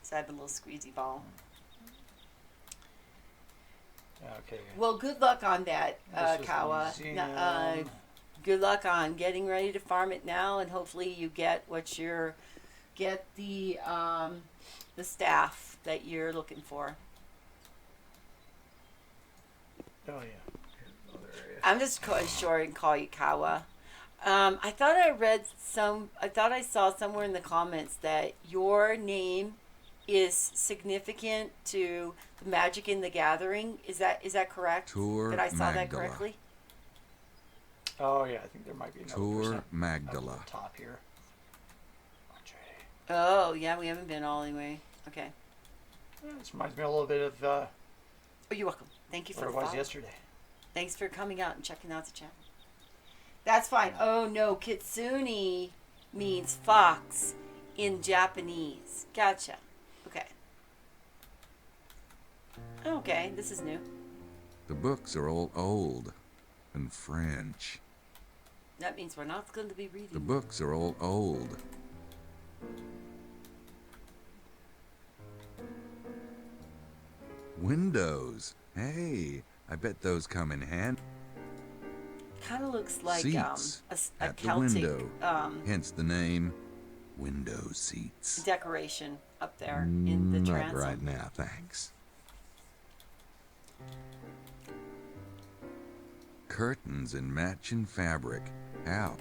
So I have a little squeezy ball. Okay. Well, good luck on that, This was Kawa. museum. Good luck on getting ready to farm it now, and hopefully you get the staff that you're looking for. Oh yeah. Here's another area. I'm just sure and call you Kawa. I thought I saw somewhere in the comments that your name is significant to the Magic in the Gathering. Is that correct? Tor Did I saw that Magdala. correctly? Oh yeah, I think there might be another Tor percent up Magdala. at the top here. Oh yeah, we haven't been all the way. Okay. Yeah, this reminds me a little bit of Oh, you're welcome. Thank you for what the it was follow. yesterday. Thanks for coming out and checking out the channel. That's fine. Oh no, kitsune means fox in Japanese. Gotcha. Okay. Okay, this is new. The books are all old and French. That means we're not going to be The reading. books are all old. Windows. Hey, I bet those come in handy. Kind of looks like Seats a at the Celtic window. Hence the name, window seats. decoration up there in the Not transom. right now, thanks. Curtains in matching fabric. How?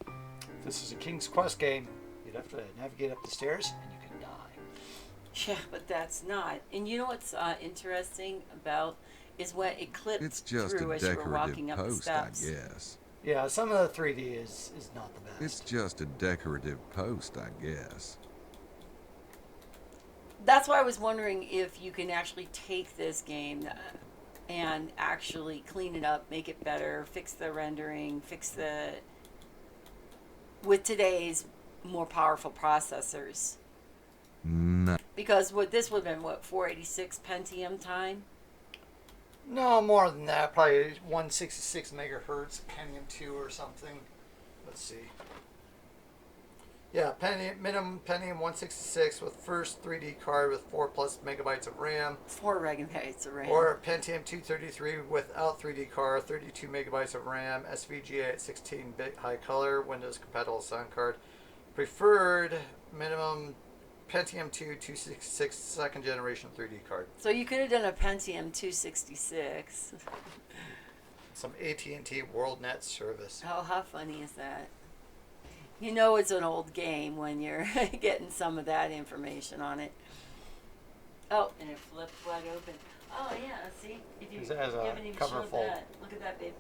If this is a King's Quest game, you'd have to navigate up the stairs and you could die. Yeah, but that's not. And you know what's interesting about is when it clipped It's just through a as you were walking decorative up the post, I steps. guess. Yeah, some of the 3D is not the best. It's just a decorative post, I guess. That's why I was wondering if you can actually take this game and actually clean it up, make it better, fix the rendering, with today's more powerful processors. No. Because this would have been 486 Pentium time. No, more than that. Probably 166 megahertz, Pentium 2 or something. Let's see. Yeah, minimum Pentium 166 with first 3D card with 4 plus megabytes of RAM. 4 megabytes of RAM. Or Pentium 233 without 3D card, 32 megabytes of RAM, SVGA at 16-bit high color, Windows compatible sound card. Preferred minimum Pentium 2 266 second generation 3D card. So you could have done a Pentium 266. Some AT&T WorldNet service. Oh, how funny is that? You know it's an old game when you're getting some of that information on it. Oh, and it flipped wide open. Oh yeah, see? If you, It has you a haven't even cover showed fold. that. Look at that, babe.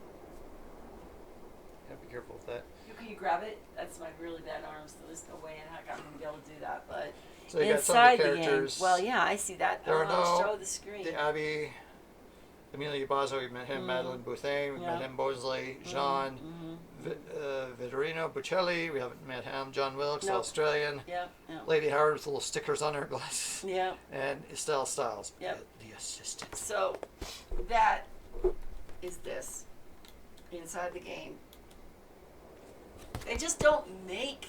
Yeah, be careful with that. Can you grab it? That's my really bad arm, so there's no way in heck I'm going to be able to do that. But So you got some of inside the the game, characters. well, yeah, I see that. There are I'll no- show the screen. The Abbey, Amelia Bazo, we met him, Madeline Bouthane, we Yeah. met him, Bosley, Jean, Vitorino Buccelli, we haven't met him, John Wilkes, Nope. Australian, Yeah, yeah. Lady Howard with little stickers on her glasses, Yeah. and Estelle Stiles, Yep. the assistant. So that is this inside the game. They just don't make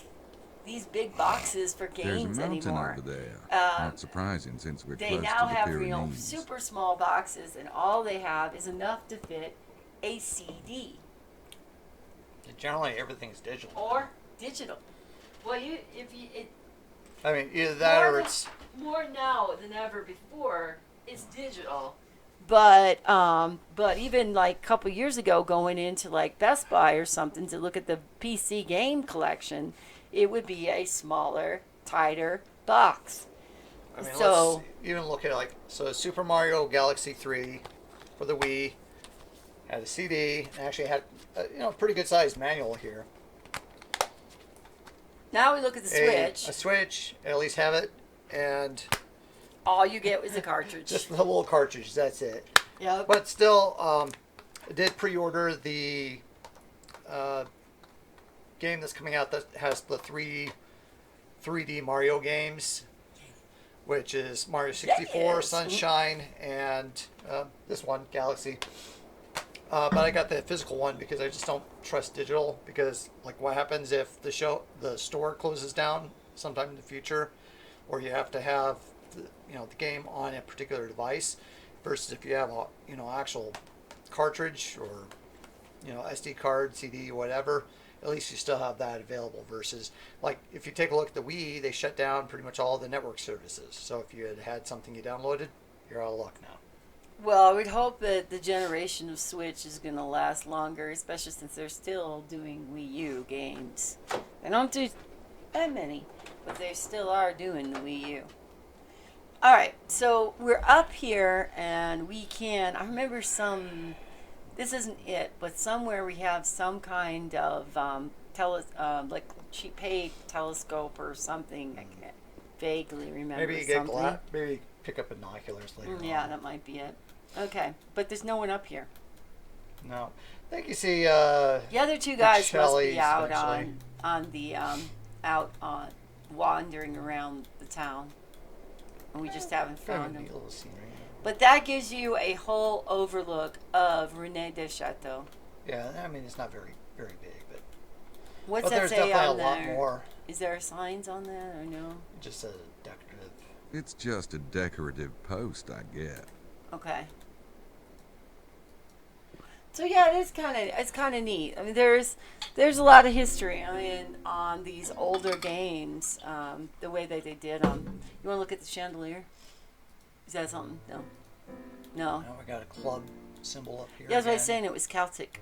these big boxes for There's a games mountain anymore. over there. Um, Not surprising since we're They close now to the have Pyrenees. super small boxes, and all they have is enough to fit a CD Generally, everything's digital. or digital. Well, I mean, either that or more it's more now than ever before, it's digital. But even like a couple years ago, going into like Best Buy or something to look at the PC game collection, it would be a smaller, tighter box. I mean, So- let's even look at Super Mario Galaxy 3 for the Wii had a CD, and actually had a pretty good sized manual here. Now we look at the Switch. A Switch, at least have it and All you get was a cartridge. just the little cartridge. That's it. Yep. But still, I did pre-order the game that's coming out that has the 3D Mario games, which is Mario 64, Yes. Sunshine, and this one, Galaxy. But I got the physical one because I just don't trust digital. Because like, what happens if the store closes down sometime in the future, or you have to have the game on a particular device, versus if you have a actual cartridge or SD card, CD, whatever. At least you still have that available. Versus like if you take a look at the Wii, they shut down pretty much all the network services. So if you had something you downloaded, you're out of luck now. Well, we'd hope that the generation of Switch is going to last longer, especially since they're still doing Wii U games. They don't do that many, but they still are doing the Wii U. All right, so we're up here, and I remember this isn't it, but somewhere we have some kind of like cheap paid telescope or something. I can't vaguely remember. Maybe you get something. maybe pick up binoculars later on. Yeah, that might be it. Okay, but there's no one up here. No. I think you see The other two guys must Shelley's be out actually. on wandering around the town, and we just haven't found them. A little scenery. But that gives you a whole overlook of René de Chateau. Yeah, I mean, it's not very, very big, but What's that there's say definitely on a lot there? more. Is there signs on that or no? Just a decorative. It's just a decorative post, I get. Okay. So yeah, it's kind of neat. I mean, there's a lot of history. I mean, on these older games, the way that they did them. You want to look at the chandelier? Is that something? No. No. Now we got a club symbol up here. Yeah, that's what I was again. saying. It was Celtic.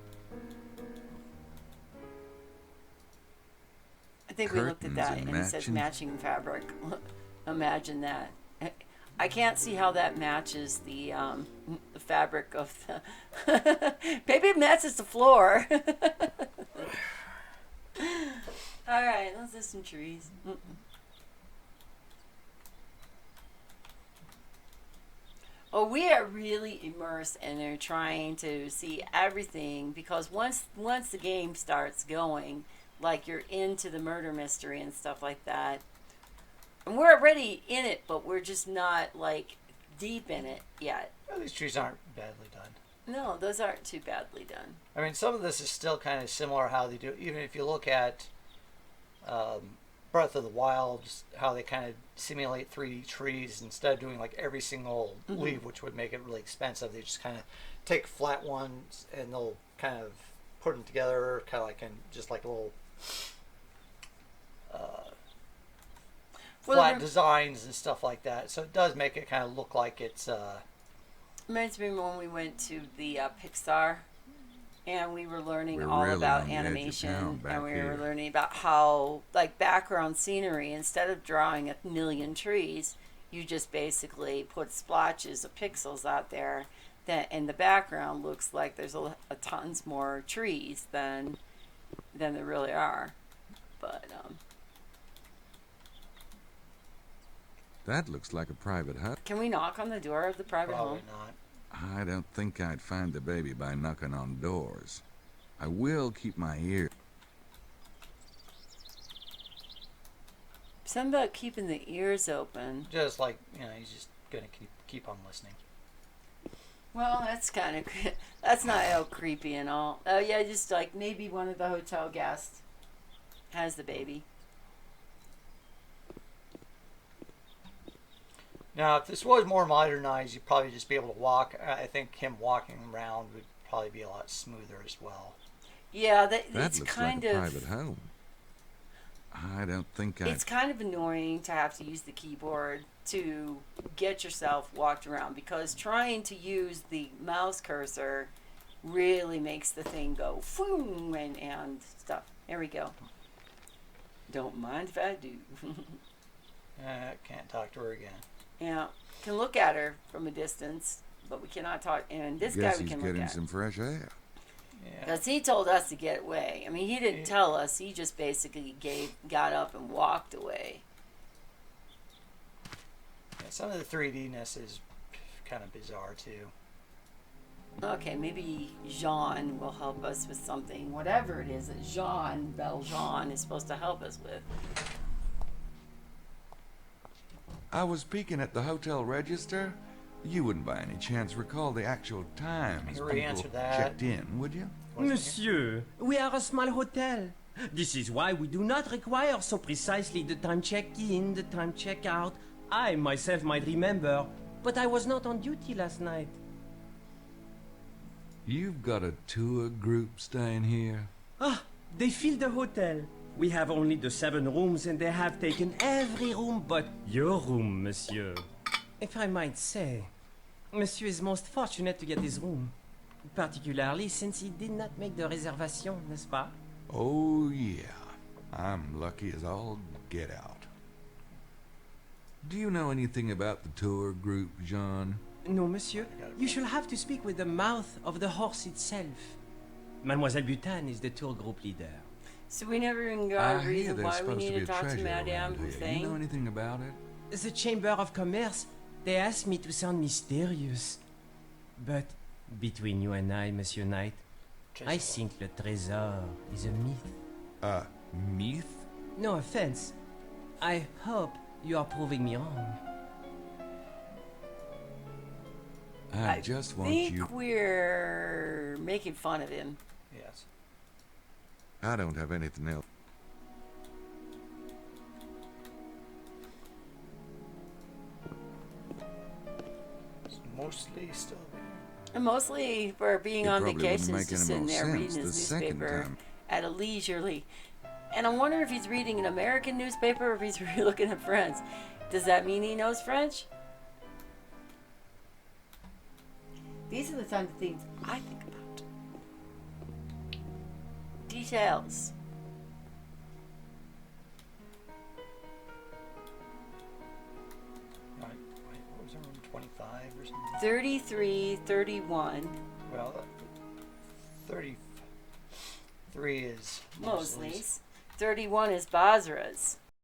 I think we looked at Curtains that, and and it says matching- matching fabric. Imagine that. I can't see how that matches the fabric of the. Maybe it matches the floor. All right, let's do some trees. Oh, we are really immersed and they're trying to see everything because once the game starts going, like you're into the murder mystery and stuff like that. And we're already in it, but we're just not like deep in it yet. Well, these trees aren't badly done. No, those aren't too badly done. I mean, some of this is still kind of similar how they do. Even if you look at Breath of the Wild, how they kind of simulate 3D trees instead of doing like every single leaf, which would make it really expensive. They just kind of take flat ones and they'll kind of put them together, kind of like in just like a little flat designs and stuff like that. So it does make it kind of look like it's. Reminds me when we went to the Pixar. And we were learning We're all really about on the edge of animation, town back and we were here. learning about how, like, background scenery, instead of drawing a million trees, you just basically put splotches of pixels out there that in the background looks like there's a tons more trees than there really are. But, That looks like a private hut. can we knock on the door of the private Probably home? not. I don't think I'd find the baby by knocking on doors. I will keep my ear. Something about keeping the ears open. Just like, he's just gonna keep on listening. Well, that's kind of that's not all creepy and all. Oh yeah, just like maybe one of the hotel guests has the baby. Now, if this was more modernized, you'd probably just be able to walk. I think him walking around would probably be a lot smoother as well. Yeah, That it's looks kind like a of private home. I don't think it's kind of annoying to have to use the keyboard to get yourself walked around because trying to use the mouse cursor really makes the thing go boom and stuff. There we go. Don't mind if I do. Can't talk to her again. Yeah, can look at her from a distance, but we cannot talk. And this guy Guess we he's can look getting at. some fresh air. Yeah. Because he told us to get away. I mean, he didn't tell us. He just basically got up and walked away. Some of the 3D-ness is kind of bizarre too. Okay, maybe Jean will help us with something. Whatever it is that Jean Valjean is supposed to help us with. I was peeking at the hotel register. You wouldn't by any chance recall the actual times You already people answered that. checked in, would you? Monsieur, we are a small hotel. This is why we do not require so precisely the time check-in, the time check-out. I myself might remember, but I was not on duty last night. You've got a tour group staying here? Ah, they fill the hotel. We have only the 7 rooms and they have taken every room but your room, monsieur. If I might say, monsieur is most fortunate to get his room. Particularly since he did not make the reservation, n'est-ce pas? Oh, yeah. I'm lucky as all get out. Do you know anything about the tour group, Jean? No, monsieur. You shall have to speak with the mouth of the horse itself. Mademoiselle Butane is the tour group leader. So we never even I got a hear reason there's why we supposed need to to be a talk to treasure Madame around here. Hussein. You know anything about it? The Chamber of Commerce, they asked me to sound mysterious. But between you and I, Monsieur Knight, I think le trésor is a myth. Myth? No offense. I hope you are proving me wrong. I just want think you... we're making fun of him. Yes. I don't have anything else. It's mostly still there. And mostly for being It on probably vacation, wouldn't is make just any sitting more there reading sense his the second newspaper time. at a leisurely. And I wonder if he's reading an American newspaper or if he's really looking at French. Does that mean he knows French? These are the kinds of things I think about. Details. Right. What was it, room 25 or something? 33, 31. Well, 33 is Mosley's. 31 is Basra's.